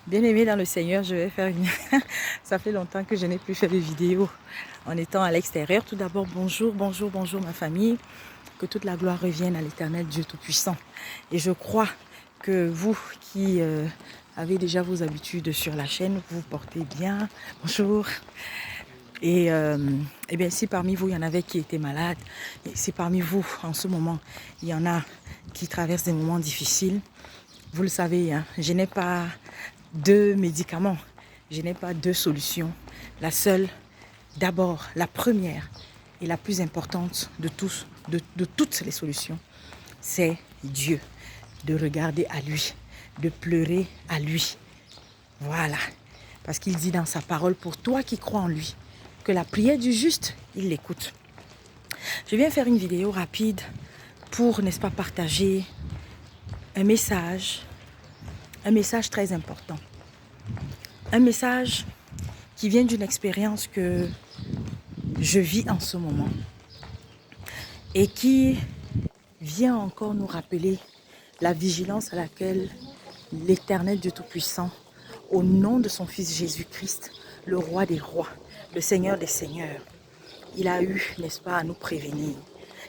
Bien-aimé dans le Seigneur, je vais faire une... Ça fait longtemps que je n'ai plus fait de vidéo en étant à l'extérieur. Tout d'abord, bonjour ma famille. Que toute la gloire revienne à l'Éternel Dieu Tout-Puissant. Et je crois que vous qui avez déjà vos habitudes sur la chaîne, vous vous portez bien. Bonjour. Et bien, si parmi vous, il y en avait qui étaient malades, et si parmi vous, en ce moment, il y en a qui traversent des moments difficiles, vous le savez, hein, je n'ai pas de médicaments, je n'ai pas de solution. La seule, d'abord, la première et la plus importante de toutes les solutions, c'est Dieu. De regarder à lui, de pleurer à lui. Voilà. Parce qu'il dit dans sa parole, pour toi qui crois en lui, que la prière du juste, il l'écoute. Je viens faire une vidéo rapide pour, n'est-ce pas, partager un message très important. Un message qui vient d'une expérience que je vis en ce moment et qui vient encore nous rappeler la vigilance à laquelle l'Éternel Dieu Tout-Puissant, au nom de son Fils Jésus-Christ, le Roi des Rois, le Seigneur des Seigneurs, il a eu, n'est-ce pas, à nous prévenir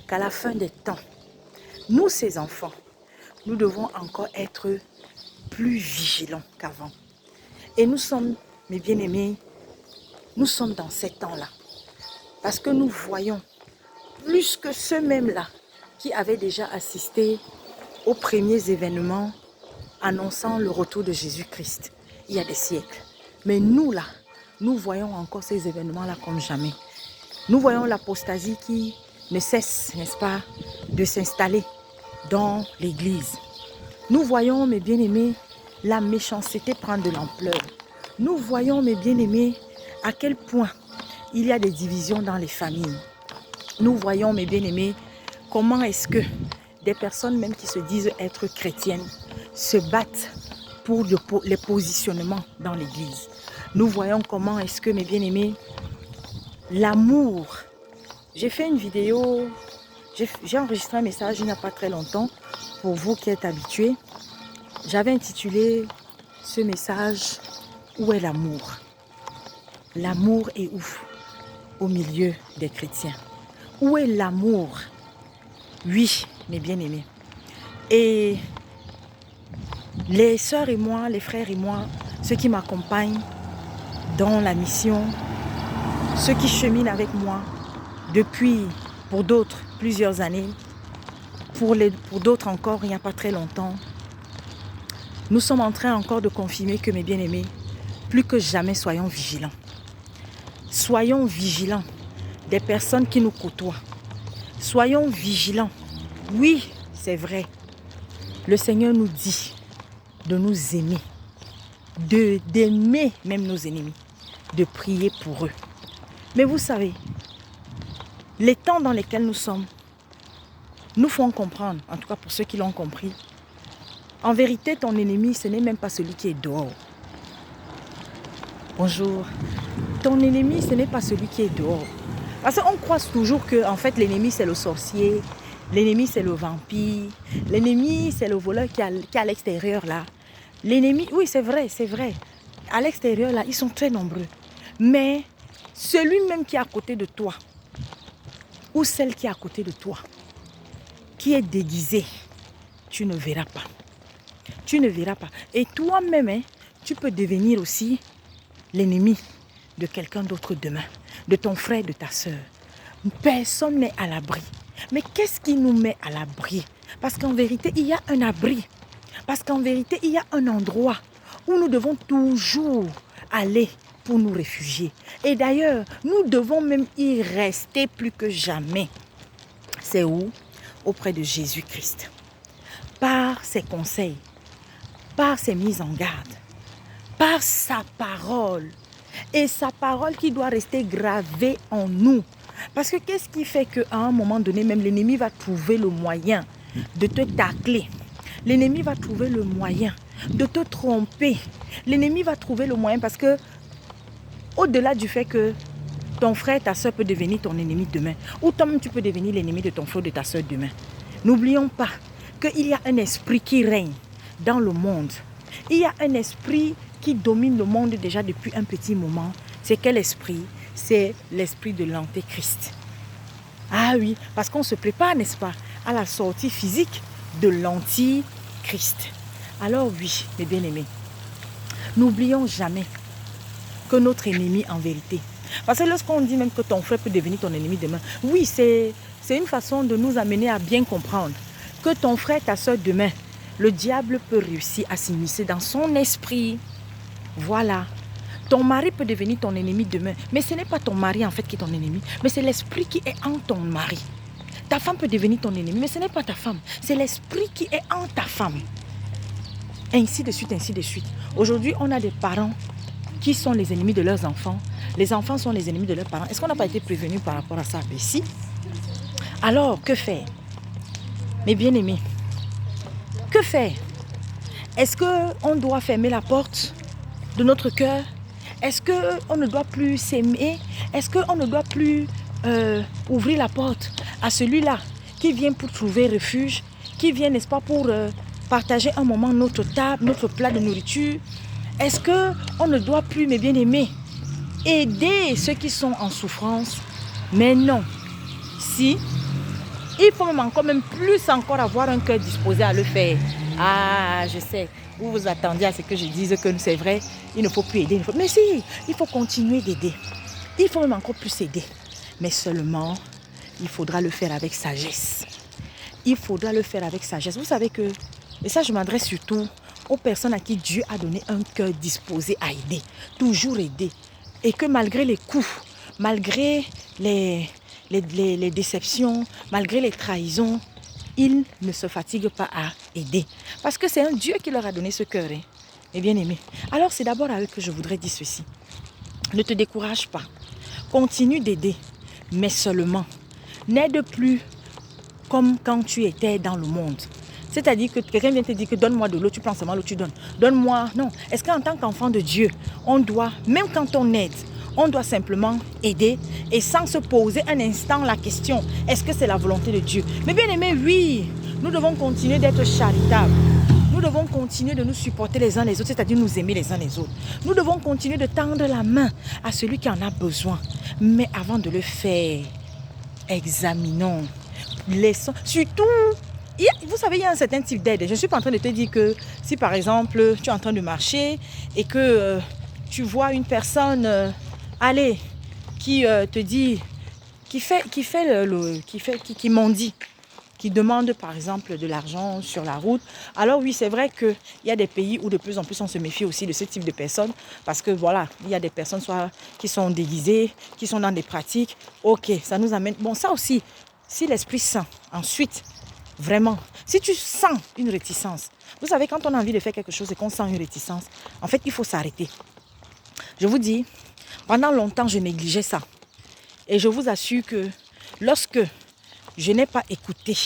qu'à la fin des temps, nous, ses enfants, nous devons encore être plus vigilants qu'avant. Et nous sommes, mes bien-aimés, nous sommes dans ces temps-là. Parce que nous voyons plus que ceux mêmes-là qui avaient déjà assisté aux premiers événements annonçant le retour de Jésus-Christ il y a des siècles. Mais nous là, nous voyons encore ces événements-là comme jamais. Nous voyons l'apostasie qui ne cesse, n'est-ce pas, de s'installer dans l'église. Nous voyons, mes bien-aimés, la méchanceté prendre de l'ampleur. Nous voyons, mes bien-aimés, à quel point il y a des divisions dans les familles. Nous voyons, mes bien-aimés, comment est-ce que des personnes même qui se disent être chrétiennes se battent pour les positionnements dans l'église. Nous voyons comment est-ce que, mes bien-aimés, l'amour. J'ai fait une vidéo, j'ai enregistré un message il n'y a pas très longtemps, pour vous qui êtes habitués. J'avais intitulé ce message « Où est l'amour ?» L'amour est où au milieu des chrétiens? Où est l'amour? Oui, mes bien-aimés. Et les sœurs et moi, les frères et moi, ceux qui m'accompagnent dans la mission, ceux qui cheminent avec moi depuis, pour d'autres, plusieurs années, pour d'autres encore, il n'y a pas très longtemps, nous sommes en train encore de confirmer que, mes bien-aimés, plus que jamais, soyons vigilants. Soyons vigilants des personnes qui nous côtoient. Soyons vigilants. Oui, c'est vrai. Le Seigneur nous dit de nous aimer, d'aimer même nos ennemis, de prier pour eux. Mais vous savez, les temps dans lesquels nous sommes nous font comprendre, en tout cas pour ceux qui l'ont compris, en vérité, ton ennemi, ce n'est même pas celui qui est dehors. Bonjour. Ton ennemi, ce n'est pas celui qui est dehors. Parce qu'on croit toujours que, en fait, l'ennemi, c'est le sorcier. L'ennemi, c'est le vampire. L'ennemi, c'est le voleur qui est à l'extérieur, là. L'ennemi, oui, c'est vrai, c'est vrai. À l'extérieur, là, ils sont très nombreux. Mais celui même qui est à côté de toi, ou celle qui est à côté de toi, qui est déguisée, tu ne verras pas. Tu ne verras pas. Et toi-même, hein, tu peux devenir aussi l'ennemi de quelqu'un d'autre demain, de ton frère, de ta soeur. Personne n'est à l'abri. Mais qu'est-ce qui nous met à l'abri? Parce qu'en vérité, il y a un abri. Parce qu'en vérité, il y a un endroit où nous devons toujours aller pour nous réfugier. Et d'ailleurs, nous devons même y rester plus que jamais. C'est où? Auprès de Jésus-Christ. Par ses conseils, par ses mises en garde, par sa parole. Et sa parole qui doit rester gravée en nous. Parce que qu'est-ce qui fait qu'à un moment donné, même l'ennemi va trouver le moyen de te tacler. L'ennemi va trouver le moyen de te tromper. L'ennemi va trouver le moyen parce que, au-delà du fait que ton frère, ta soeur peut devenir ton ennemi demain, ou toi-même tu peux devenir l'ennemi de ton frère, de ta soeur demain. N'oublions pas qu'il y a un esprit qui règne dans le monde. Il y a un esprit qui domine le monde déjà depuis un petit moment, c'est quel esprit? C'est l'esprit de l'antéchrist. Ah oui, parce qu'on se prépare, n'est-ce pas, à la sortie physique de l'antichrist. Alors oui, mes bien-aimés, n'oublions jamais que notre ennemi en vérité. Parce que lorsqu'on dit même que ton frère peut devenir ton ennemi demain, oui, c'est une façon de nous amener à bien comprendre que ton frère, ta soeur demain, le diable peut réussir à s'immiscer dans son esprit. Voilà. Ton mari peut devenir ton ennemi demain, mais ce n'est pas ton mari en fait qui est ton ennemi, mais c'est l'esprit qui est en ton mari. Ta femme peut devenir ton ennemi, mais ce n'est pas ta femme, c'est l'esprit qui est en ta femme. Ainsi de suite, ainsi de suite. Aujourd'hui, on a des parents qui sont les ennemis de leurs enfants. Les enfants sont les ennemis de leurs parents. Est-ce qu'on n'a pas été prévenu par rapport à ça? Ben si. Alors, que faire? Mes bien-aimés, que faire? Est-ce qu'on doit fermer la porte de notre cœur? Est-ce qu'on ne doit plus s'aimer? Est-ce qu'on ne doit plus ouvrir la porte à celui-là qui vient pour trouver refuge, qui vient, n'est-ce pas, pour partager un moment notre table, notre plat de nourriture? Est-ce qu'on ne doit plus, mes bien-aimés, aider ceux qui sont en souffrance? Mais non. Si, il faut même plus encore avoir un cœur disposé à le faire. Ah, je sais, vous vous attendiez à ce que je dise que c'est vrai, il ne faut plus aider. Mais si, il faut continuer d'aider. Il faut même encore plus aider. Mais seulement, il faudra le faire avec sagesse. Il faudra le faire avec sagesse. Vous savez que, et ça je m'adresse surtout aux personnes à qui Dieu a donné un cœur disposé à aider. Toujours aider. Et que malgré les coups, malgré les déceptions, malgré les trahisons, ils ne se fatiguent pas à aider. Parce que c'est un Dieu qui leur a donné ce cœur. Et bien aimé. Alors c'est d'abord à eux que je voudrais dire ceci. Ne te décourage pas. Continue d'aider. Mais seulement, n'aide plus comme quand tu étais dans le monde. C'est-à-dire que quelqu'un vient te dire que donne-moi de l'eau, tu prends seulement l'eau, tu donnes. Donne-moi, non. Est-ce qu'en tant qu'enfant de Dieu, on doit, même quand on aide, on doit simplement aider et sans se poser un instant la question, est-ce que c'est la volonté de Dieu? Mais bien aimé, oui, nous devons continuer d'être charitables. Nous devons continuer de nous supporter les uns les autres, c'est-à-dire nous aimer les uns les autres. Nous devons continuer de tendre la main à celui qui en a besoin. Mais avant de le faire, examinons, laissons, surtout, vous savez, il y a un certain type d'aide. Je ne suis pas en train de te dire que si par exemple, tu es en train de marcher et que tu vois une personne, qui te dit, qui mendie, qui demande par exemple de l'argent sur la route. Alors oui, c'est vrai qu'il y a des pays où de plus en plus on se méfie aussi de ce type de personnes parce que voilà, il y a des personnes soit qui sont déguisées, qui sont dans des pratiques. Ok, ça nous amène... Bon, ça aussi, si l'Esprit Saint, ensuite, vraiment, si tu sens une réticence, vous savez, quand on a envie de faire quelque chose et qu'on sent une réticence, en fait, il faut s'arrêter. Je vous dis, pendant longtemps, je négligeais ça. Et je vous assure que lorsque je n'ai pas écouté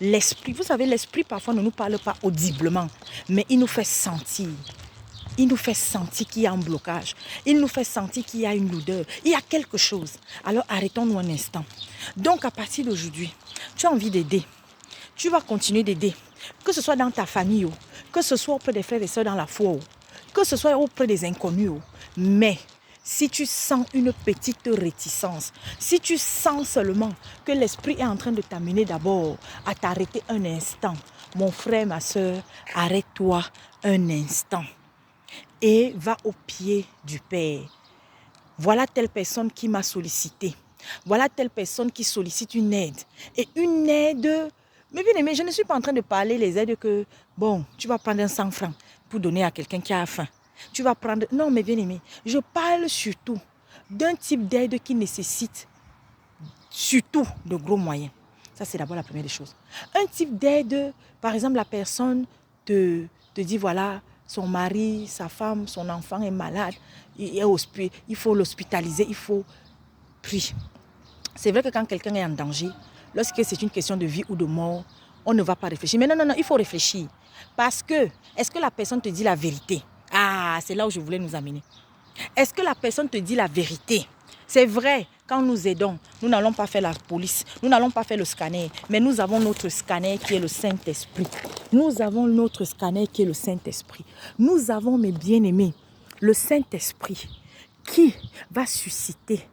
l'esprit. Vous savez, l'esprit parfois ne nous parle pas audiblement, mais il nous fait sentir. Il nous fait sentir qu'il y a un blocage. Il nous fait sentir qu'il y a une lourdeur. Il y a quelque chose. Alors arrêtons-nous un instant. Donc à partir d'aujourd'hui, tu as envie d'aider. Tu vas continuer d'aider. Que ce soit dans ta famille, que ce soit auprès des frères et sœurs dans la foi, que ce soit auprès des inconnus. Mais si tu sens une petite réticence, si tu sens seulement que l'esprit est en train de t'amener d'abord à t'arrêter un instant, mon frère, ma soeur, arrête-toi un instant et va au pied du Père. Voilà telle personne qui m'a sollicité. Voilà telle personne qui sollicite une aide. Et une aide, mais bien aimé, je ne suis pas en train de parler les aides que, bon, tu vas prendre un 100 francs pour donner à quelqu'un qui a faim. Tu vas prendre... Non, mais bien aimé, je parle surtout d'un type d'aide qui nécessite surtout de gros moyens. Ça, c'est d'abord la première des choses. Un type d'aide, par exemple, la personne te dit, voilà, son mari, sa femme, son enfant est malade, il faut l'hospitaliser, il faut prier. C'est vrai que quand quelqu'un est en danger, lorsque c'est une question de vie ou de mort, on ne va pas réfléchir. Mais non, il faut réfléchir. Parce que, est-ce que la personne te dit la vérité? Ah, c'est là où je voulais nous amener. Est-ce que la personne te dit la vérité? C'est vrai, quand nous aidons, nous n'allons pas faire la police, nous n'allons pas faire le scanner, mais nous avons notre scanner qui est le Saint-Esprit. Nous avons notre scanner qui est le Saint-Esprit. Nous avons, mes bien-aimés, le Saint-Esprit qui va susciter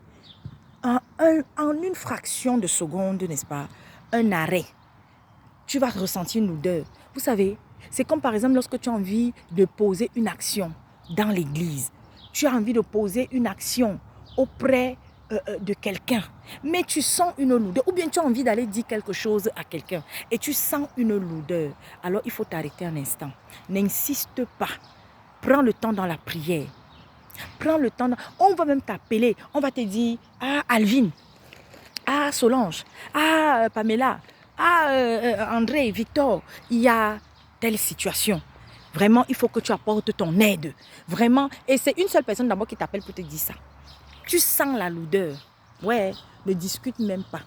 en une fraction de seconde, n'est-ce pas, un arrêt. Tu vas ressentir une odeur. Vous savez, c'est comme par exemple lorsque tu as envie de poser une action dans l'église. Tu as envie de poser une action auprès de quelqu'un, mais tu sens une lourdeur, ou bien tu as envie d'aller dire quelque chose à quelqu'un et tu sens une lourdeur. Alors il faut t'arrêter un instant. N'insiste pas. Prends le temps dans la prière. Prends le temps. On va même t'appeler. On va te dire, ah Alvin, ah Solange, ah Pamela, ah André, Victor, il y a telle situation. Vraiment, il faut que tu apportes ton aide. Vraiment. Et c'est une seule personne d'abord qui t'appelle pour te dire ça. Tu sens la lourdeur. Ouais, ne discute même pas.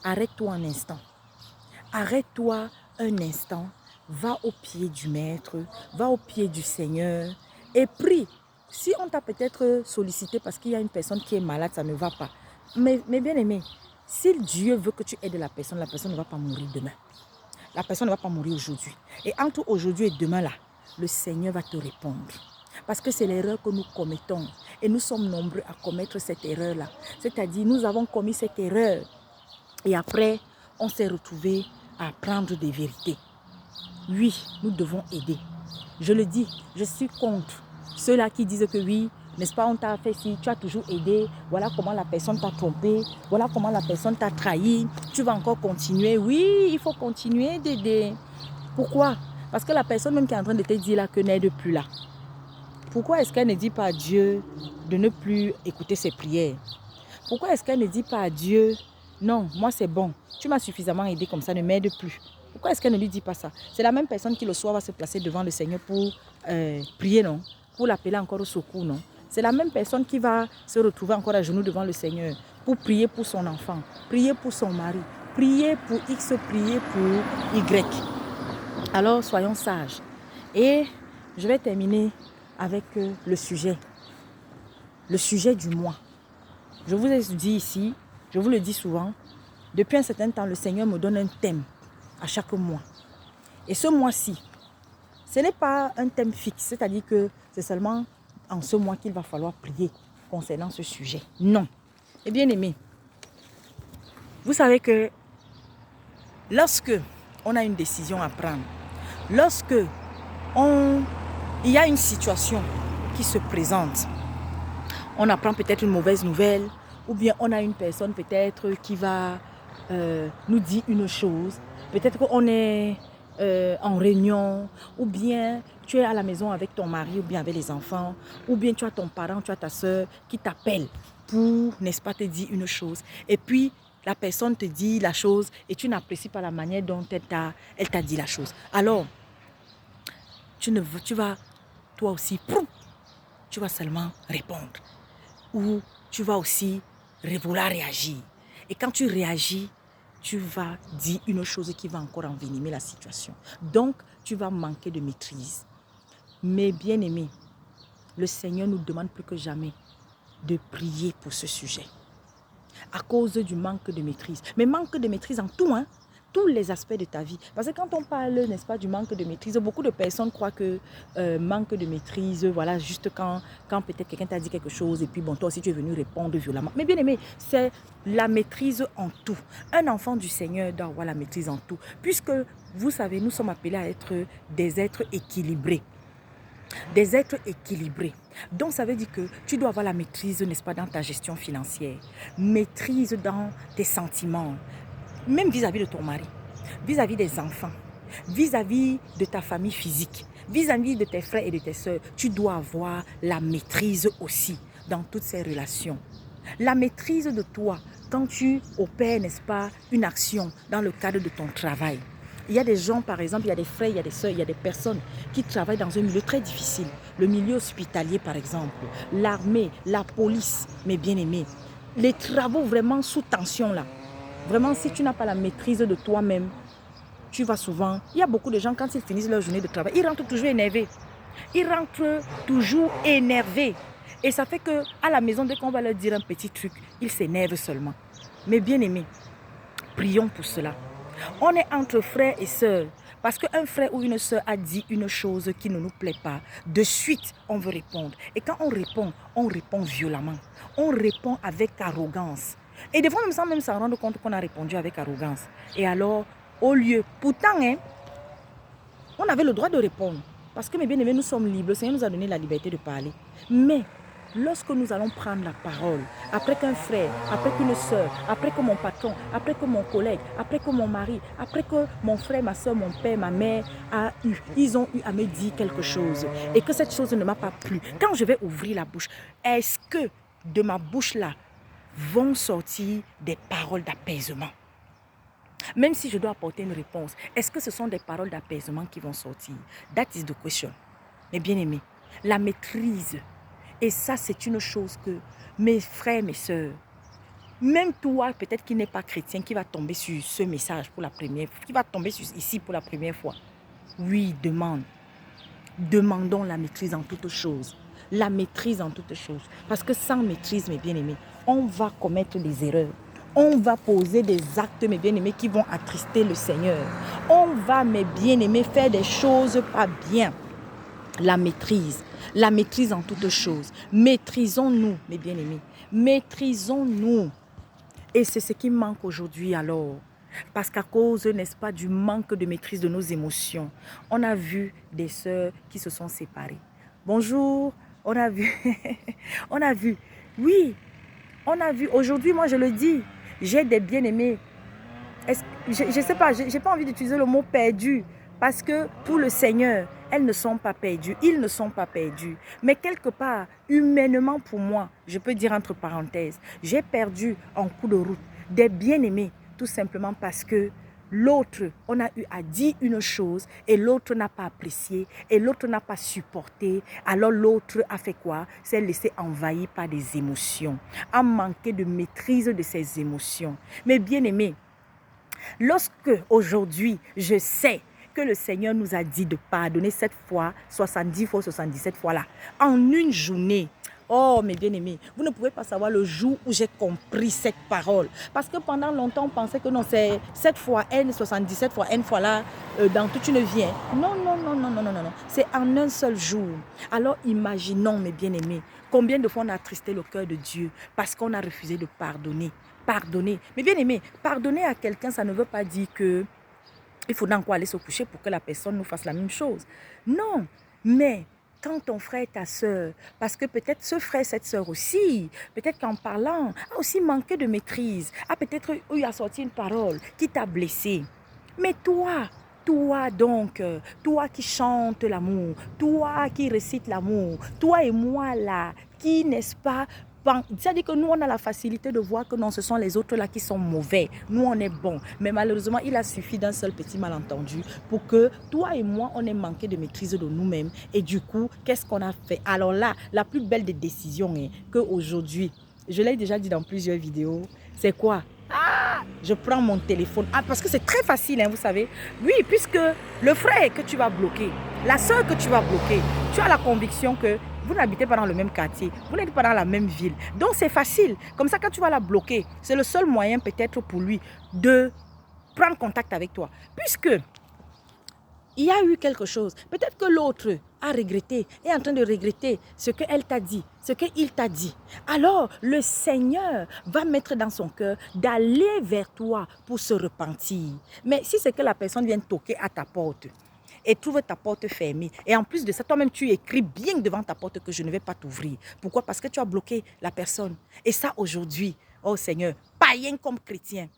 Arrête-toi un instant. Arrête-toi un instant. Va au pied du Maître. Va au pied du Seigneur. Et prie. Si on t'a peut-être sollicité parce qu'il y a une personne qui est malade, ça ne va pas. Mais bien aimé, si Dieu veut que tu aides la personne ne va pas mourir demain. La personne ne va pas mourir aujourd'hui. Et entre aujourd'hui et demain là, le Seigneur va te répondre. Parce que c'est l'erreur que nous commettons. Et nous sommes nombreux à commettre cette erreur-là. C'est-à-dire, nous avons commis cette erreur. Et après, on s'est retrouvé à apprendre des vérités. Oui, nous devons aider. Je le dis, je suis contre ceux-là qui disent que oui, n'est-ce pas, on t'a fait ci, tu as toujours aidé. Voilà comment la personne t'a trompé. Voilà comment la personne t'a trahi. Tu vas encore continuer. Oui, il faut continuer d'aider. Pourquoi? Parce que la personne même qui est en train de te dire là que n'aide plus là. Pourquoi est-ce qu'elle ne dit pas à Dieu de ne plus écouter ses prières? Pourquoi est-ce qu'elle ne dit pas à Dieu, non, moi c'est bon, tu m'as suffisamment aidé comme ça, ne m'aide plus? Pourquoi est-ce qu'elle ne lui dit pas ça? C'est la même personne qui le soir va se placer devant le Seigneur pour prier, non? Pour l'appeler encore au secours, non? C'est la même personne qui va se retrouver encore à genoux devant le Seigneur pour prier pour son enfant, prier pour son mari, prier pour X, prier pour Y. Alors soyons sages. Et je vais terminer avec le sujet du mois. Je vous ai dit ici, je vous le dis souvent, depuis un certain temps, le Seigneur me donne un thème à chaque mois. Et ce mois-ci, ce n'est pas un thème fixe, c'est-à-dire que c'est seulement en ce mois qu'il va falloir prier concernant ce sujet. Non. Et bien aimé, vous savez que lorsque on a une décision à prendre, lorsque il y a une situation qui se présente, on apprend peut-être une mauvaise nouvelle, ou bien on a une personne peut-être qui va nous dire une chose, peut-être qu'on est en réunion, ou bien tu es à la maison avec ton mari, ou bien avec les enfants, ou bien tu as ton parent, tu as ta soeur qui t'appelle pour, n'est-ce pas, te dire une chose. Et puis, la personne te dit la chose et tu n'apprécies pas la manière dont elle t'a dit la chose. Alors, tu vas, toi aussi, tu vas seulement répondre. Ou tu vas aussi vouloir réagir. Et quand tu réagis, tu vas dire une chose qui va encore envenimer la situation. Donc, tu vas manquer de maîtrise. Mais bien aimés, le Seigneur nous demande plus que jamais de prier pour ce sujet. À cause du manque de maîtrise. Mais manque de maîtrise en tout, hein. Tous les aspects de ta vie. Parce que quand on parle, n'est-ce pas, du manque de maîtrise, beaucoup de personnes croient que manque de maîtrise, voilà, juste quand peut-être quelqu'un t'a dit quelque chose et puis bon, toi aussi tu es venu répondre violemment. Mais bien aimé, c'est la maîtrise en tout. Un enfant du Seigneur doit avoir la maîtrise en tout. Puisque, vous savez, nous sommes appelés à être des êtres équilibrés. Des êtres équilibrés. Donc ça veut dire que tu dois avoir la maîtrise, n'est-ce pas, dans ta gestion financière. Maîtrise dans tes sentiments. Même vis-à-vis de ton mari, vis-à-vis des enfants, vis-à-vis de ta famille physique, vis-à-vis de tes frères et de tes soeurs, tu dois avoir la maîtrise aussi dans toutes ces relations. La maîtrise de toi quand tu opères, n'est-ce pas, une action dans le cadre de ton travail. Il y a des gens, par exemple, il y a des frères, il y a des soeurs, il y a des personnes qui travaillent dans un milieu très difficile. Le milieu hospitalier, par exemple, l'armée, la police, mes bien-aimés. Les travaux vraiment sous tension là. Vraiment, si tu n'as pas la maîtrise de toi-même, tu vas souvent... Il y a beaucoup de gens, quand ils finissent leur journée de travail, ils rentrent toujours énervés. Ils rentrent toujours énervés. Et ça fait qu'à la maison, dès qu'on va leur dire un petit truc, ils s'énervent seulement. Mais bien aimés, prions pour cela. On est entre frères et sœurs. Parce qu'un frère ou une sœur a dit une chose qui ne nous plaît pas, de suite, on veut répondre. Et quand on répond violemment. On répond avec arrogance. Et des fois, même sans même s'en rendre compte qu'on a répondu avec arrogance. Et alors, au lieu, pourtant, on avait le droit de répondre. Parce que, mes bien-aimés, nous sommes libres. Le Seigneur nous a donné la liberté de parler. Mais, lorsque nous allons prendre la parole, après qu'un frère, après qu'une soeur, après que mon patron, après que mon collègue, après que mon mari, après que mon frère, ma soeur, mon père, ma mère, ils ont eu à me dire quelque chose et que cette chose ne m'a pas plu, quand je vais ouvrir la bouche, est-ce que de ma bouche là vont sortir des paroles d'apaisement? Même si je dois apporter une réponse, est-ce que ce sont des paroles d'apaisement qui vont sortir? That is the question. Mais bien aimé, la maîtrise. Et ça, c'est une chose que mes frères, mes sœurs, même toi, peut-être qui n'est pas chrétien, qui va tomber sur ce message pour la première fois, qui va tomber ici pour la première fois. Oui, demande. Demandons la maîtrise en toutes choses. La maîtrise en toutes choses. Parce que sans maîtrise, mes bien-aimés, on va commettre des erreurs. On va poser des actes, mes bien-aimés, qui vont attrister le Seigneur. On va, mes bien-aimés, faire des choses pas bien. La maîtrise en toutes choses. Maîtrisons-nous, mes bien-aimés. Maîtrisons-nous. Et c'est ce qui manque aujourd'hui alors. Parce qu'à cause, n'est-ce pas, du manque de maîtrise de nos émotions, on a vu des sœurs qui se sont séparées. Bonjour, on a vu, oui, on a vu. Aujourd'hui, moi je le dis, j'ai des bien-aimés. Je ne sais pas, je n'ai pas envie d'utiliser le mot perdu. Parce que pour le Seigneur, elles ne sont pas perdues, ils ne sont pas perdus. Mais quelque part, humainement pour moi, je peux dire entre parenthèses, j'ai perdu en cours de route des bien-aimés, tout simplement parce que l'autre, on a eu à dire une chose et l'autre n'a pas apprécié et l'autre n'a pas supporté. Alors l'autre a fait quoi? S'est laissé envahir par des émotions, a manqué de maîtrise de ses émotions. Mais bien-aimés, lorsque aujourd'hui, je sais que le Seigneur nous a dit de pardonner cette fois, 70 fois, 77 fois là, en une journée. Oh, mes bien-aimés, vous ne pouvez pas savoir le jour où j'ai compris cette parole. Parce que pendant longtemps, on pensait que non, c'est 7 fois N, 77 fois N fois là, dans toute une vie. Non, non, non, non, non, non, non. C'est en un seul jour. Alors, imaginons, mes bien-aimés, combien de fois on a attristé le cœur de Dieu parce qu'on a refusé de pardonner. Pardonner. Mais bien aimé, pardonner à quelqu'un, ça ne veut pas dire que il faut encore aller se coucher pour que la personne nous fasse la même chose. Non, mais quand ton frère, ta soeur, parce que peut-être ce frère, cette soeur aussi, peut-être qu'en parlant, a aussi manqué de maîtrise, a peut-être eu à sortir une parole qui t'a blessé. Mais toi donc, toi qui chantes l'amour, toi qui récites l'amour, toi et moi là, qui n'est-ce pas, c'est-à-dire que nous, on a la facilité de voir que non, ce sont les autres là qui sont mauvais. Nous, on est bons. Mais malheureusement, il a suffi d'un seul petit malentendu pour que toi et moi, on ait manqué de maîtrise de nous-mêmes. Et du coup, qu'est-ce qu'on a fait? Alors là, la plus belle des décisions est qu'aujourd'hui, je l'ai déjà dit dans plusieurs vidéos, c'est quoi? Je prends mon téléphone. Parce que c'est très facile, hein, vous savez. Oui, puisque le frère que tu vas bloquer, la soeur que tu vas bloquer, tu as la conviction que vous n'habitez pas dans le même quartier, vous n'êtes pas dans la même ville. Donc c'est facile. Comme ça, quand tu vas la bloquer, c'est le seul moyen peut-être pour lui de prendre contact avec toi. Puisque il y a eu quelque chose. Peut-être que l'autre a regretté, est en train de regretter ce qu'elle t'a dit, ce qu'il t'a dit. Alors, le Seigneur va mettre dans son cœur d'aller vers toi pour se repentir. Mais si c'est que la personne vient toquer à ta porte et trouve ta porte fermée, et en plus de ça, toi-même, tu écris bien devant ta porte que je ne vais pas t'ouvrir. Pourquoi? Parce que tu as bloqué la personne. Et ça, aujourd'hui, oh Seigneur, païen comme chrétien.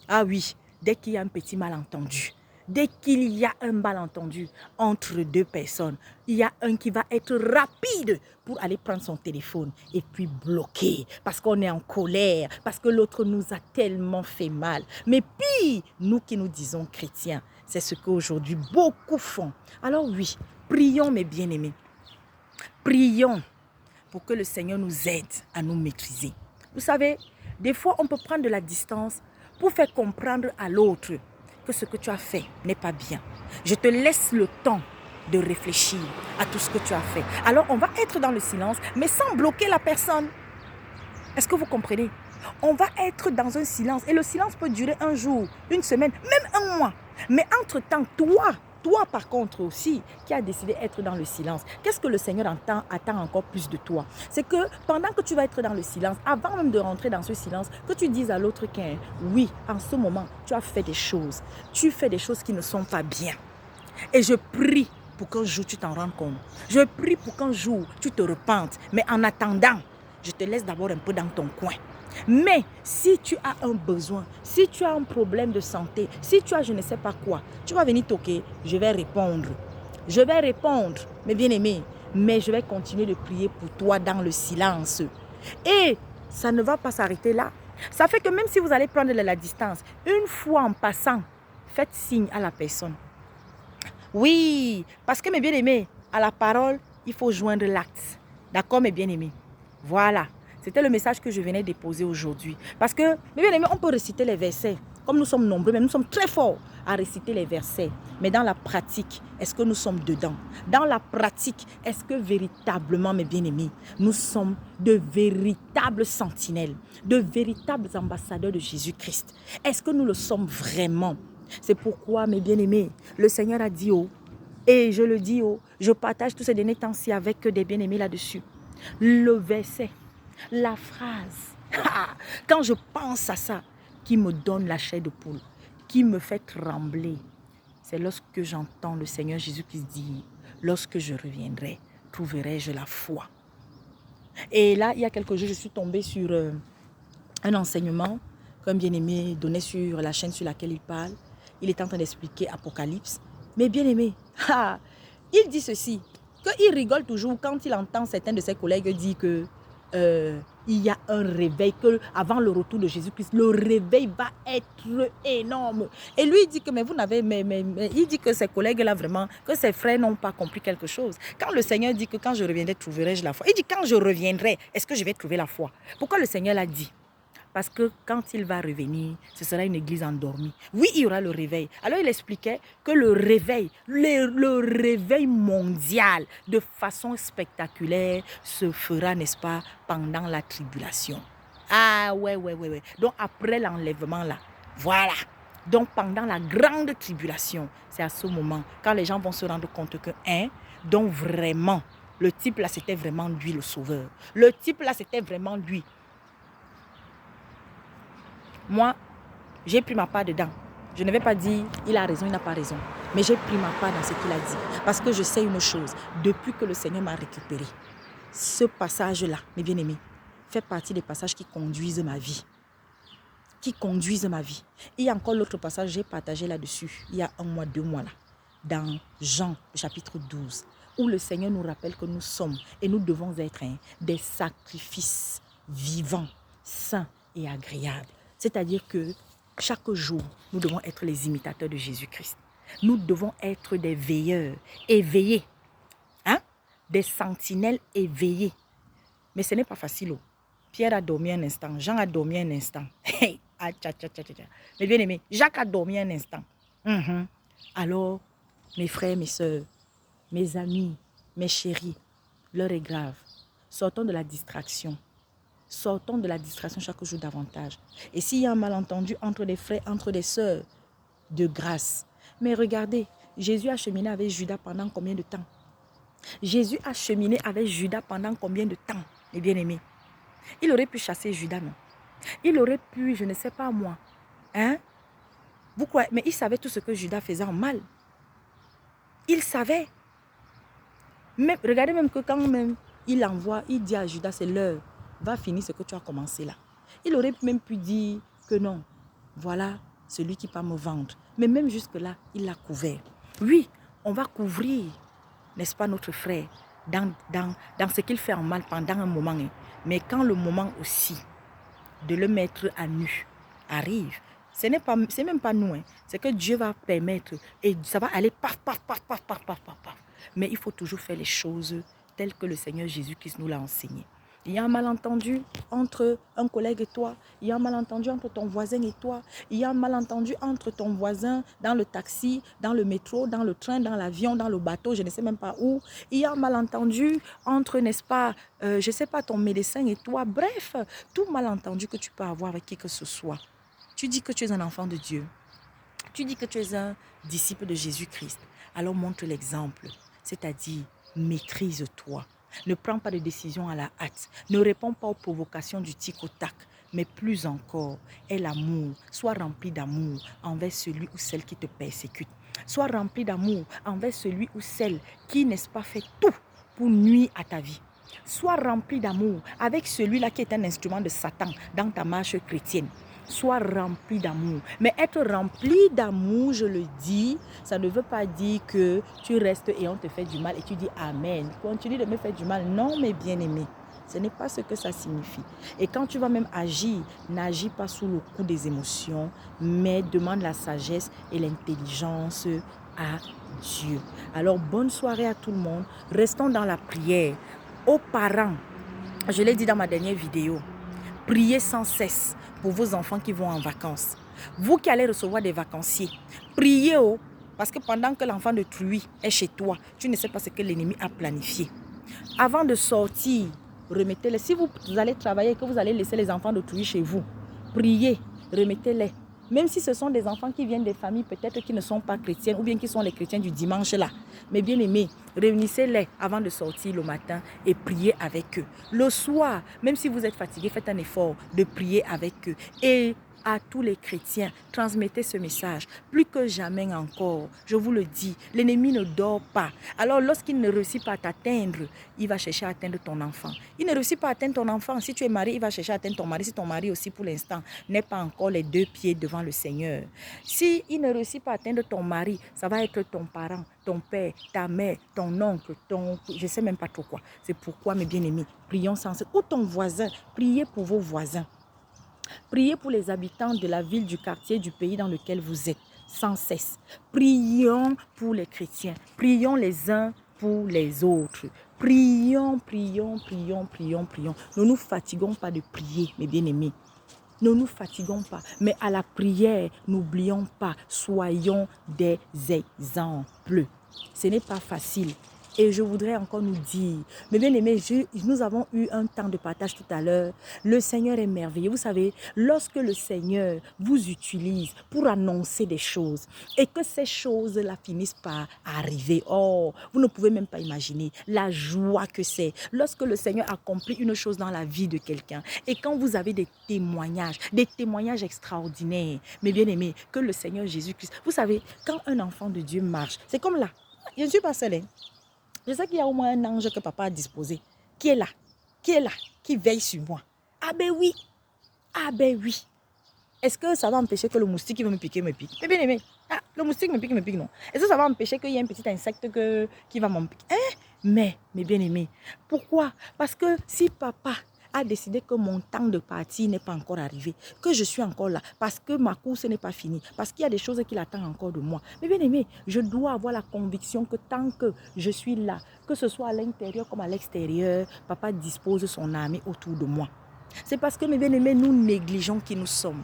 Ah oui, dès qu'il y a un petit malentendu, dès qu'il y a un malentendu entre deux personnes, il y a un qui va être rapide pour aller prendre son téléphone et puis bloquer parce qu'on est en colère, parce que l'autre nous a tellement fait mal. Mais puis, nous qui nous disons chrétiens, c'est ce qu'aujourd'hui beaucoup font. Alors oui, prions mes bien-aimés. Prions pour que le Seigneur nous aide à nous maîtriser. Vous savez, des fois on peut prendre de la distance pour faire comprendre à l'autre que ce que tu as fait n'est pas bien. Je te laisse le temps de réfléchir à tout ce que tu as fait. Alors, on va être dans le silence, mais sans bloquer la personne. Est-ce que vous comprenez? On va être dans un silence. Et le silence peut durer un jour, une semaine, même un mois. Mais entre-temps, toi par contre aussi, qui as décidé d'être dans le silence, qu'est-ce que le Seigneur attend encore plus de toi? C'est que pendant que tu vas être dans le silence, avant même de rentrer dans ce silence, que tu dises à l'autre qu'un oui, en ce moment, tu as fait des choses. Tu fais des choses qui ne sont pas bien. Et je prie pour qu'un jour tu t'en rendes compte. Je prie pour qu'un jour tu te repentes. Mais en attendant, je te laisse d'abord un peu dans ton coin. Mais si tu as un besoin, si tu as un problème de santé, si tu as je ne sais pas quoi, tu vas venir toquer, je vais répondre. Je vais répondre, mes bien-aimés, mais je vais continuer de prier pour toi dans le silence. Et ça ne va pas s'arrêter là. Ça fait que même si vous allez prendre de la distance, une fois en passant, faites signe à la personne. Oui, parce que mes bien-aimés, à la parole, il faut joindre l'acte. D'accord, mes bien-aimés? Voilà. C'était le message que je venais déposer aujourd'hui. Parce que, mes bien-aimés, on peut réciter les versets. Comme nous sommes nombreux, mais nous sommes très forts à réciter les versets. Mais dans la pratique, est-ce que nous sommes dedans? Dans la pratique, est-ce que véritablement, mes bien-aimés, nous sommes de véritables sentinelles, de véritables ambassadeurs de Jésus-Christ? Est-ce que nous le sommes vraiment? C'est pourquoi, mes bien-aimés, le Seigneur a dit, oh, et je le dis, oh, je partage tous ces derniers temps-ci avec des bien-aimés là-dessus. Le verset, la phrase, quand je pense à ça, qui me donne la chair de poule, qui me fait trembler, c'est lorsque j'entends le Seigneur Jésus-Christ dire, lorsque je reviendrai, trouverai-je la foi. Et là, il y a quelques jours, je suis tombée sur un enseignement qu'un bien-aimé donnait sur la chaîne sur laquelle il parle. Il est en train d'expliquer Apocalypse. Mais bien-aimé, il dit ceci, qu'il rigole toujours quand il entend certains de ses collègues dire que il y a un réveil, que avant le retour de Jésus-Christ, le réveil va être énorme. Et lui, il dit que, mais vous n'avez, il dit que ses collègues-là vraiment, que ses frères n'ont pas compris quelque chose. Quand le Seigneur dit que quand je reviendrai, trouverai-je la foi. Il dit quand je reviendrai, est-ce que je vais trouver la foi? Pourquoi le Seigneur l'a dit? Parce que quand il va revenir, ce sera une église endormie. Oui, il y aura le réveil. Alors il expliquait que le réveil, le réveil mondial de façon spectaculaire se fera, n'est-ce pas, pendant la tribulation. Ah ouais. Donc après l'enlèvement là, voilà. Donc pendant la grande tribulation, c'est à ce moment, quand les gens vont se rendre compte que, donc vraiment, le type là, c'était vraiment lui le sauveur. Le type là, c'était vraiment lui. Moi, j'ai pris ma part dedans. Je ne vais pas dire il a raison, il n'a pas raison. Mais j'ai pris ma part dans ce qu'il a dit. Parce que je sais une chose. Depuis que le Seigneur m'a récupéré, ce passage-là, mes bien-aimés, fait partie des passages qui conduisent ma vie. Qui conduisent ma vie. Il y a encore l'autre passage, j'ai partagé là-dessus, il y a 1 mois, 2 mois là, dans Jean, chapitre 12, où le Seigneur nous rappelle que nous sommes et nous devons être des sacrifices vivants, sains et agréables. C'est-à-dire que chaque jour, nous devons être les imitateurs de Jésus-Christ. Nous devons être des veilleurs, éveillés. Hein? Des sentinelles éveillées. Mais ce n'est pas facile. Oh. Pierre a dormi un instant. Jean a dormi un instant. Mais bien aimé, Jacques a dormi un instant. Alors, mes frères, mes soeurs, mes amis, mes chéris, l'heure est grave. Sortons de la distraction. Sortons de la distraction chaque jour davantage. Et s'il y a un malentendu entre des frères, entre des sœurs, de grâce. Mais regardez, Jésus a cheminé avec Judas pendant combien de temps? Jésus a cheminé avec Judas pendant combien de temps, mes bien-aimés? Il aurait pu chasser Judas, non? Il aurait pu, je ne sais pas moi. Hein? Vous croyez? Mais il savait tout ce que Judas faisait en mal. Il savait. Même, regardez même que quand même il envoie, il dit à Judas, c'est l'heure. Va finir ce que tu as commencé là. Il aurait même pu dire que non, voilà celui qui va me vendre. Mais même jusque-là, il l'a couvert. Oui, on va couvrir, n'est-ce pas, notre frère, dans ce qu'il fait en mal pendant un moment. Mais quand le moment aussi de le mettre à nu arrive, ce n'est même pas nous. C'est que Dieu va permettre et ça va aller paf. Mais il faut toujours faire les choses telles que le Seigneur Jésus-Christ nous l'a enseigné. Il y a un malentendu entre un collègue et toi. Il y a un malentendu entre ton voisin et toi. Il y a un malentendu entre ton voisin dans le taxi, dans le métro, dans le train, dans l'avion, dans le bateau, je ne sais même pas où. Il y a un malentendu entre, n'est-ce pas, je ne sais pas, ton médecin et toi. Bref, tout malentendu que tu peux avoir avec qui que ce soit. Tu dis que tu es un enfant de Dieu. Tu dis que tu es un disciple de Jésus-Christ. Alors montre l'exemple, c'est-à-dire maîtrise-toi. Ne prends pas de décision à la hâte. Ne réponds pas aux provocations du tic au tac. Mais plus encore, aie l'amour. Sois rempli d'amour envers celui ou celle qui te persécute. Sois rempli d'amour envers celui ou celle qui, n'est-ce pas, fait tout pour nuire à ta vie. Sois rempli d'amour avec celui-là qui est un instrument de Satan dans ta marche chrétienne. Sois rempli d'amour. Mais être rempli d'amour, je le dis, ça ne veut pas dire que tu restes et on te fait du mal et tu dis Amen. Continue de me faire du mal. Non, mes bien-aimés. Ce n'est pas ce que ça signifie. Et quand tu vas même agir, n'agis pas sous le coup des émotions, mais demande la sagesse et l'intelligence à Dieu. Alors, bonne soirée à tout le monde. Restons dans la prière. Aux parents, je l'ai dit dans ma dernière vidéo, priez sans cesse pour vos enfants qui vont en vacances. Vous qui allez recevoir des vacanciers, priez parce que pendant que l'enfant de Truie est chez toi, tu ne sais pas ce que l'ennemi a planifié. Avant de sortir, remettez-les. Si vous allez travailler et que vous allez laisser les enfants de Truie chez vous, priez, remettez-les. Même si ce sont des enfants qui viennent des familles peut-être qui ne sont pas chrétiennes ou bien qui sont les chrétiens du dimanche là. Mais bien aimés, réunissez-les avant de sortir le matin et priez avec eux. Le soir, même si vous êtes fatigué, faites un effort de prier avec eux. Et à tous les chrétiens, transmettez ce message. Plus que jamais encore, je vous le dis, l'ennemi ne dort pas. Alors lorsqu'il ne réussit pas à t'atteindre, il va chercher à atteindre ton enfant. Il ne réussit pas à atteindre ton enfant. Si tu es marié, il va chercher à atteindre ton mari. Si ton mari aussi pour l'instant n'est pas encore les deux pieds devant le Seigneur. Si il ne réussit pas à atteindre ton mari, ça va être ton parent, ton père, ta mère, ton oncle, je ne sais même pas trop quoi. C'est pourquoi, mes bien-aimés, prions sans cesse. Ou ton voisin, priez pour vos voisins. Priez pour les habitants de la ville, du quartier, du pays dans lequel vous êtes, sans cesse. Prions pour les chrétiens. Prions les uns pour les autres. Prions, prions, prions, prions, prions. Ne nous fatiguons pas de prier, mes bien-aimés. Ne nous fatiguons pas, mais à la prière, n'oublions pas, soyons des exemples. Ce n'est pas facile. Et je voudrais encore nous dire, mais bien aimés, nous avons eu un temps de partage tout à l'heure. Le Seigneur est merveilleux. Vous savez, lorsque le Seigneur vous utilise pour annoncer des choses et que ces choses-là finissent par arriver, oh, vous ne pouvez même pas imaginer la joie que c'est. Lorsque le Seigneur accomplit une chose dans la vie de quelqu'un et quand vous avez des témoignages extraordinaires, mais bien aimés, que le Seigneur Jésus-Christ, vous savez, quand un enfant de Dieu marche, c'est comme là, je ne suis pas seule, hein. Je sais qu'il y a au moins un ange que papa a disposé, qui est là, qui veille sur moi. Ah ben oui, Est-ce que ça va empêcher que le moustique qui veut me piquer me pique? Mais bien aimé, le moustique me pique, non. Est-ce que ça va empêcher qu'il y ait un petit insecte qui va m'en piquer? Mais bien aimé, pourquoi? Parce que si papa a décidé que mon temps de partir n'est pas encore arrivé, que je suis encore là, parce que ma course n'est pas finie, parce qu'il y a des choses qu'il attend encore de moi. Mais bien aimé, je dois avoir la conviction que tant que je suis là, que ce soit à l'intérieur comme à l'extérieur, papa dispose son armée autour de moi. C'est parce que, mes bien-aimés, nous négligeons qui nous sommes.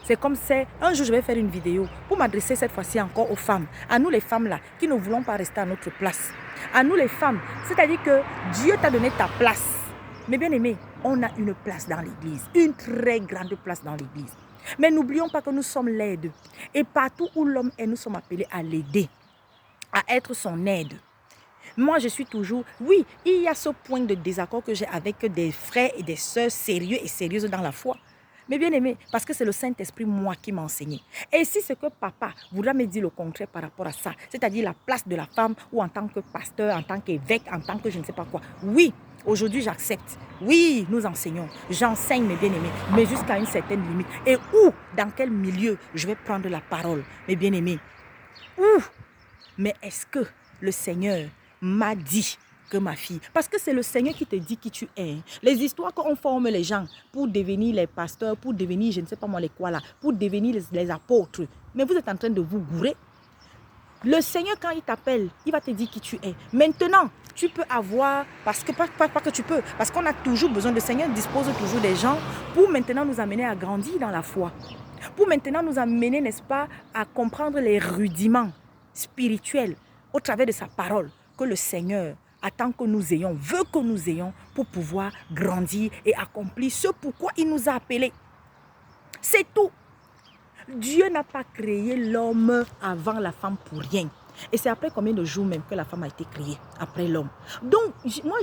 C'est comme c'est... Un jour, je vais faire une vidéo pour m'adresser cette fois-ci encore aux femmes. À nous les femmes là, qui ne voulons pas rester à notre place. À nous les femmes, c'est-à-dire que Dieu t'a donné ta place. Mais bien aimé, on a une place dans l'église, une très grande place dans l'église. Mais n'oublions pas que nous sommes l'aide. Et partout où l'homme est, nous sommes appelés à l'aider, à être son aide. Moi, je suis toujours... Oui, il y a ce point de désaccord que j'ai avec des frères et des sœurs sérieux et sérieuses dans la foi. Mais bien aimé, parce que c'est le Saint-Esprit, moi, qui m'a enseigné. Et si c'est que papa voudra me dire le contraire par rapport à ça, c'est-à-dire la place de la femme ou en tant que pasteur, en tant qu'évêque, en tant que je ne sais pas quoi, oui, aujourd'hui, j'accepte. Oui, nous enseignons. J'enseigne, mes bien-aimés, mais jusqu'à une certaine limite. Et où, dans quel milieu je vais prendre la parole, mes bien-aimés? Où? Mais est-ce que le Seigneur m'a dit que ma fille, parce que c'est le Seigneur qui te dit qui tu es. Les histoires qu'on forme les gens pour devenir les pasteurs, pour devenir, je ne sais pas moi les quoi là, pour devenir les apôtres. Mais vous êtes en train de vous gourer. Le Seigneur, quand il t'appelle, il va te dire qui tu es. Maintenant, tu peux avoir, parce que pas que tu peux, parce qu'on a toujours besoin, le Seigneur dispose toujours des gens pour maintenant nous amener à grandir dans la foi. Pour maintenant nous amener, n'est-ce pas, à comprendre les rudiments spirituels au travers de sa parole que le Seigneur attend que nous ayons, veut que nous ayons pour pouvoir grandir et accomplir ce pourquoi il nous a appelés. C'est tout. Dieu n'a pas créé l'homme avant la femme pour rien. Et c'est après combien de jours même que la femme a été créée, après l'homme. Donc, moi,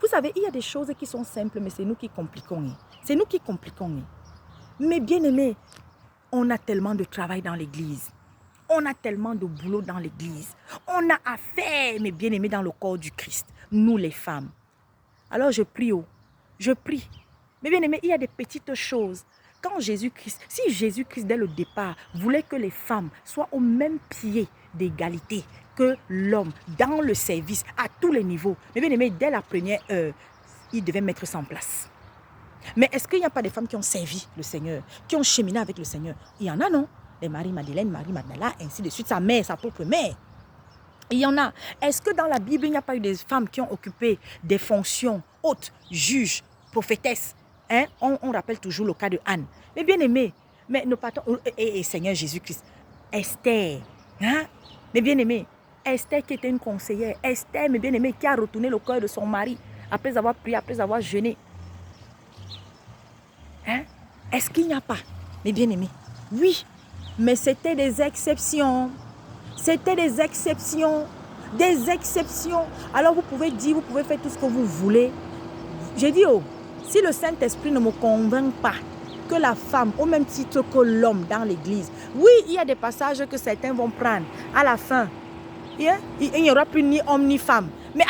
vous savez, il y a des choses qui sont simples, mais c'est nous qui compliquons. C'est nous qui compliquons. Mais bien aimé, on a tellement de travail dans l'église. On a tellement de boulot dans l'église. On a affaire, mes bien-aimés, dans le corps du Christ. Nous, les femmes. Alors, je prie. Je prie. Mais bien-aimés, il y a des petites choses. Quand Jésus-Christ, si Jésus-Christ, dès le départ, voulait que les femmes soient au même pied d'égalité que l'homme, dans le service, à tous les niveaux. Mais bien aimé, dès la première heure, il devait mettre ça en place. Mais est-ce qu'il n'y a pas des femmes qui ont servi le Seigneur, qui ont cheminé avec le Seigneur? Il y en a, non? Les Marie-Madeleine, Marie-Magdala, ainsi de suite, sa mère, sa propre mère. Il y en a. Est-ce que dans la Bible, il n'y a pas eu des femmes qui ont occupé des fonctions hautes, juges, prophétesses? Hein? On rappelle toujours le cas de Anne. Mais bien aimé, mais nos patrons, et Seigneur Jésus-Christ, Esther, hein? Mais bien aimé, Esther qui était une conseillère, Esther, mais bien aimé, qui a retourné le cœur de son mari après avoir prié, après avoir jeûné. Hein? Est-ce qu'il n'y a pas, mes bien aimés? Oui, mais c'était des exceptions. C'était des exceptions. Des exceptions. Alors vous pouvez dire, vous pouvez faire tout ce que vous voulez. J'ai dit, oh, si le Saint-Esprit ne me convainc pas que la femme, au même titre que l'homme dans l'église, oui, il y a des passages que certains vont prendre. À la fin, il n'y aura plus ni homme ni femme. Mais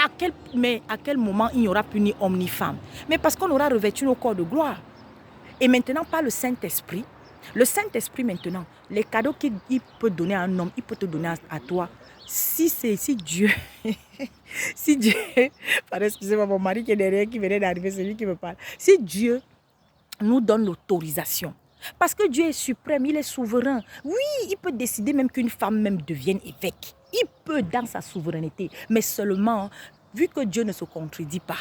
à quel moment il n'y aura plus ni homme ni femme? Mais parce qu'on aura revêtu nos corps de gloire. Et maintenant, par le Saint-Esprit, maintenant, les cadeaux qu'il peut donner à un homme, il peut te donner à toi. Si Dieu, si Dieu, pardon, excusez-moi, mon mari qui est derrière, qui venait d'arriver, c'est lui qui me parle. Si Dieu nous donne l'autorisation, parce que Dieu est suprême, il est souverain. Oui, il peut décider même qu'une femme même devienne évêque. Il peut dans sa souveraineté, mais seulement, vu que Dieu ne se contredit pas,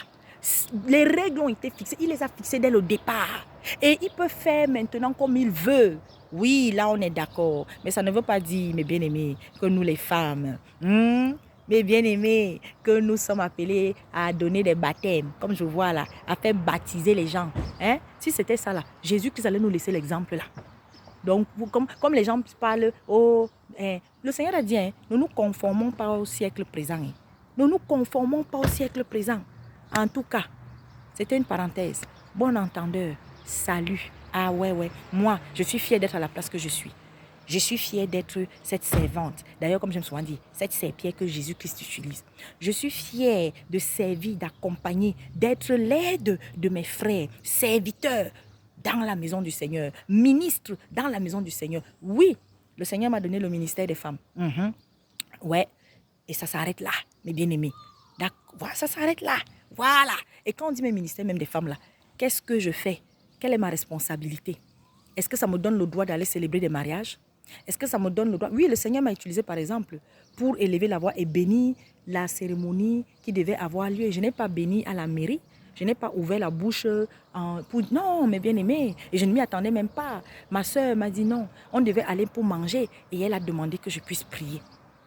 les règles ont été fixées, il les a fixées dès le départ. Et il peut faire maintenant comme il veut. Oui, là on est d'accord. Mais ça ne veut pas dire, mes bien-aimés, que nous les femmes, mes bien-aimés, que nous sommes appelés à donner des baptêmes, comme je vois là, à faire baptiser les gens. Hein? Si c'était ça là, Jésus-Christ allait nous laisser l'exemple là. Donc, comme les gens parlent, le Seigneur a dit, ne nous conformons pas au siècle présent. Ne nous conformons pas au siècle présent. En tout cas, c'était une parenthèse. Bon entendeur, salut. Ah ouais, moi, je suis fière d'être à la place que je suis. Je suis fière d'être cette servante. D'ailleurs, comme je me suis dit, cette serpillère que Jésus-Christ utilise. Je suis fière de servir, d'accompagner, d'être l'aide de mes frères, serviteurs dans la maison du Seigneur, ministre dans la maison du Seigneur. Oui, le Seigneur m'a donné le ministère des femmes. Ouais, et ça s'arrête là, mes bien-aimés. Voilà, ça s'arrête là. Voilà. Et quand on dit mes ministères, même des femmes là, qu'est-ce que je fais? Quelle est ma responsabilité? Est-ce que ça me donne le droit d'aller célébrer des mariages? Est-ce que ça me donne le droit? Oui, le Seigneur m'a utilisé par exemple pour élever la voix et bénir la cérémonie qui devait avoir lieu. Je n'ai pas béni à la mairie. Je n'ai pas ouvert la bouche pour... Non, mes bien-aimés. Et je ne m'y attendais même pas. Ma soeur m'a dit non. On devait aller pour manger. Et elle a demandé que je puisse prier.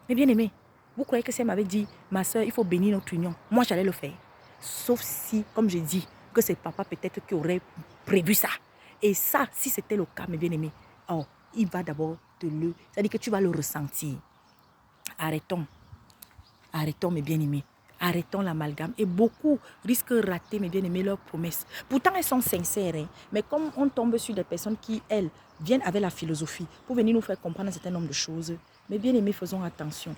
Mes bien-aimés, vous croyez que si elle m'avait dit, ma soeur, il faut bénir notre union, moi j'allais le faire. Sauf si, comme je dis, que c'est papa peut-être qui aurait prévu ça. Et ça, si c'était le cas, mes bien-aimés, oh, il va d'abord te le... C'est-à-dire que tu vas le ressentir. Arrêtons. Arrêtons, mes bien-aimés. Arrêtons l'amalgame. Et beaucoup risquent de rater, mes bien-aimés, leurs promesses. Pourtant, elles sont sincères. Mais comme on tombe sur des personnes qui, elles, viennent avec la philosophie pour venir nous faire comprendre un certain nombre de choses, mes bien-aimés, faisons attention.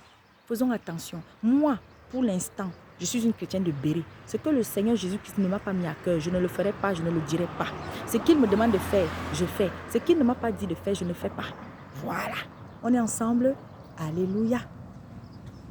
Faisons attention. Moi, pour l'instant, je suis une chrétienne de Béret. Ce que le Seigneur Jésus-Christ ne m'a pas mis à cœur, je ne le ferai pas, je ne le dirai pas. Ce qu'il me demande de faire, je fais. Ce qu'il ne m'a pas dit de faire, je ne fais pas. Voilà. On est ensemble. Alléluia.